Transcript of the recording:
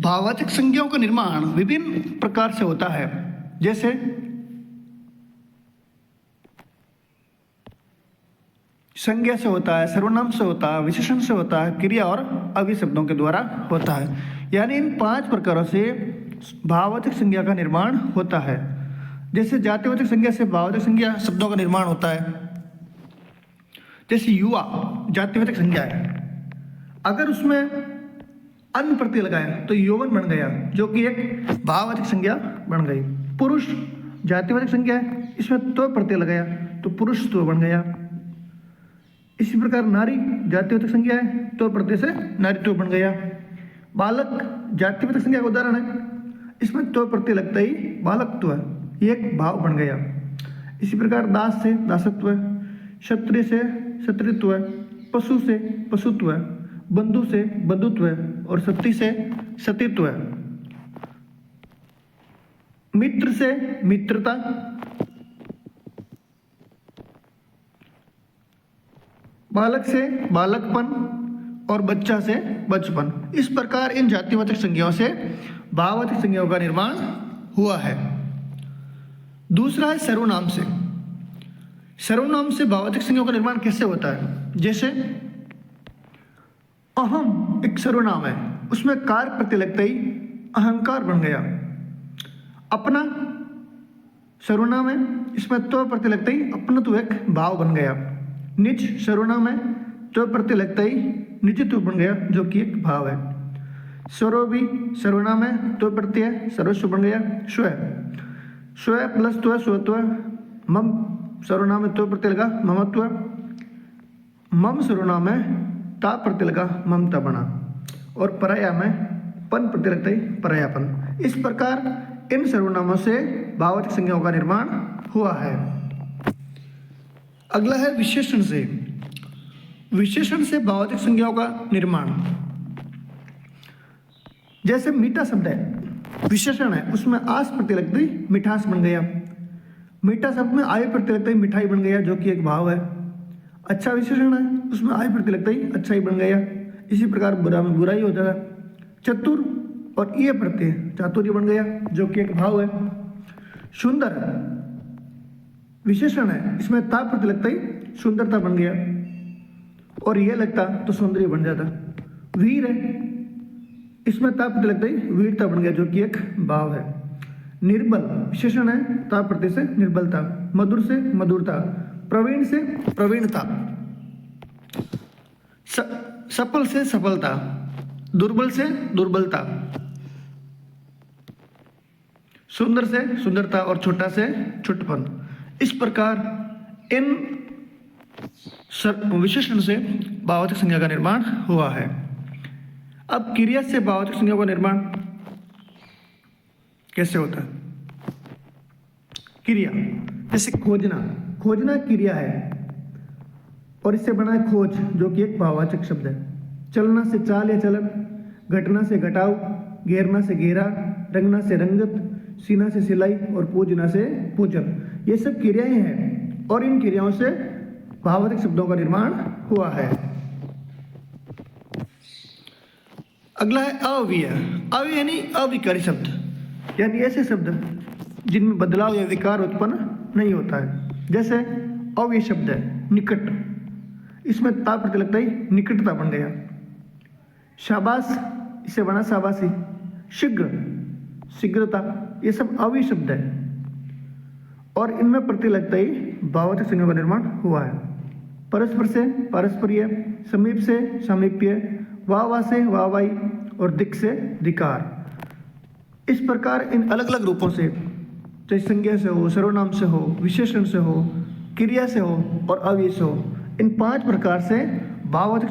भाववाचक संज्ञाओं का निर्माण विभिन्न प्रकार से होता है, जैसे संज्ञा से होता है, सर्वनाम से होता है, विशेषण से होता है, क्रिया और अव्यय शब्दों के द्वारा होता है। यानी इन 5 प्रकारों से भाववाचक संज्ञा का निर्माण होता है। जैसे जातिवाचक संज्ञा से भाववाचक संज्ञा शब्दों का निर्माण होता है। जैसे युवा जातिवाचक संज्ञा है, अगर उसमें अन प्रत्यय लगाया तो यौवन बन गया, जो कि एक भाववाचक संज्ञा बन गई। पुरुष जातिवाचक संज्ञा है, इसमें तो प्रत्यय लगाया तो पुरुष तो बन गया। इसी प्रकार नारी जातिवाचक संज्ञा है, तो प्रत्यय से नारीत्व बन गया। बालक जातिवाचक संज्ञा का उदाहरण है, इसमें तो प्रत्यय लगता ही बालकत्व है, ये एक भाव बन गया। इसी प्रकार दास से दासत्व है, क्षत्रिय से क्षत्रित्व है, पशु से पशुत्व है, बंधु से बंधुत्व है और सती से सतीत्व है। मित्र से मित्रता, बालक से बालकपन और बच्चा से बचपन। इस प्रकार इन जातिवाचक संज्ञाओं से भाववाचक संज्ञाओं का निर्माण हुआ है। दूसरा है सर्वनाम से। सर्वनाम से भाववाचक संज्ञाओं का निर्माण कैसे होता है? जैसे अहम एक सर्वनाम है, उसमें कार प्रत्यय लगते ही अहंकार बन गया। अपना सर्वनाम है, इसमें तो प्रत्यय लगते ही अपना तो एक भाव बन गया। निज सर्वनाम है, तो प्रत्यय लगता ही निजत्व बन गया, जो कि एक भाव है। सर्वोपि सर्वनाम है, तो प्रत्यय सर्वस्व बन गया, स्व। स्व प्लस तो स्वत्व। मम सर्वनाम है, तो प्रत्यय लगा ममत्व। मम सर्वनाम है, ता प्रत्यय लगा ममता बना। और पराया में पन प्रत्यय लगता ही परायापन। इस प्रकार इन सर्वनामों से भाववाचक संज्ञाओं का निर्माण हुआ है। अगला है विशेषण से। विशेषण से भाववाचक संज्ञाओं का निर्माण, जैसे मीठा शब्द है, विशेषण है, उसमें आस प्रत्यय लगते ही मिठास बन गया। मीठा शब्द में आय प्रत्यय लगते ही मिठाई बन गया, जो कि एक भाव है। अच्छा विशेषण है, उसमें आय प्रत्यय लगता ही अच्छाई बन गया। इसी प्रकार बुरा में बुराई हो जाएगा। चतुर और ये प्रत्यय चातुर्य बन गया, जो कि एक भाव है। सुंदर विशेषण है, इसमें ता प्रत्यय लगता ही सुंदरता बन गया, और यह लगता तो सौंदर्य बन जाता। वीर है, इसमें ता प्रत्यय लगता ही वीरता बन गया, जो कि एक भाव है। निर्बल विशेषण है, ता प्रत्यय से निर्बलता। मधुर से मधुरता। प्रवीण से प्रवीणता। सफल से सफलता। दुर्बल से दुर्बलता। सुंदर से सुंदरता और छोटा से छोटपन। इस प्रकार इन विशेषण से भाववाचक संज्ञा का निर्माण हुआ है। अब क्रिया से भाववाचक संज्ञा का निर्माण कैसे होता है? क्रिया जैसे खोजना, खोजना क्रिया है और इससे बना है खोज, जो कि एक भाववाचक शब्द है। चलना से चाल या चलन, घटना से घटाव, घेरना से घेरा, रंगना से रंगत, सीना से सिलाई और पूजना से पूजन। ये सब क्रियाएं हैं और इन क्रियाओं से भाववाचक शब्दों का निर्माण हुआ है। अगला है अव्यय। अव्यय यानी अविकारी शब्द, यानी ऐसे शब्द जिनमें बदलाव या विकार उत्पन्न नहीं होता है। जैसे अव्यय शब्द है निकट, इसमें ता प्रत्यय लगता ही निकटता बन गया। शाबाश, इसे बना शाबाशी। शीघ्र शीघ्रता, ये सब अव्यय शब्द है और इनमें प्रत्यय लगता ही भाववाचक संज्ञा का निर्माण हुआ है। परस्पर से पारस्पर्य, समीप से सामीप्य, वाह से वाहवाही और दिक् से धिकार। इस प्रकार इन अलग अलग रूपों से, चाहे संज्ञा से हो, सर्वनाम से हो, विशेषण से हो, क्रिया से हो और अव्यय से हो, इन 5 प्रकार से भाववाचक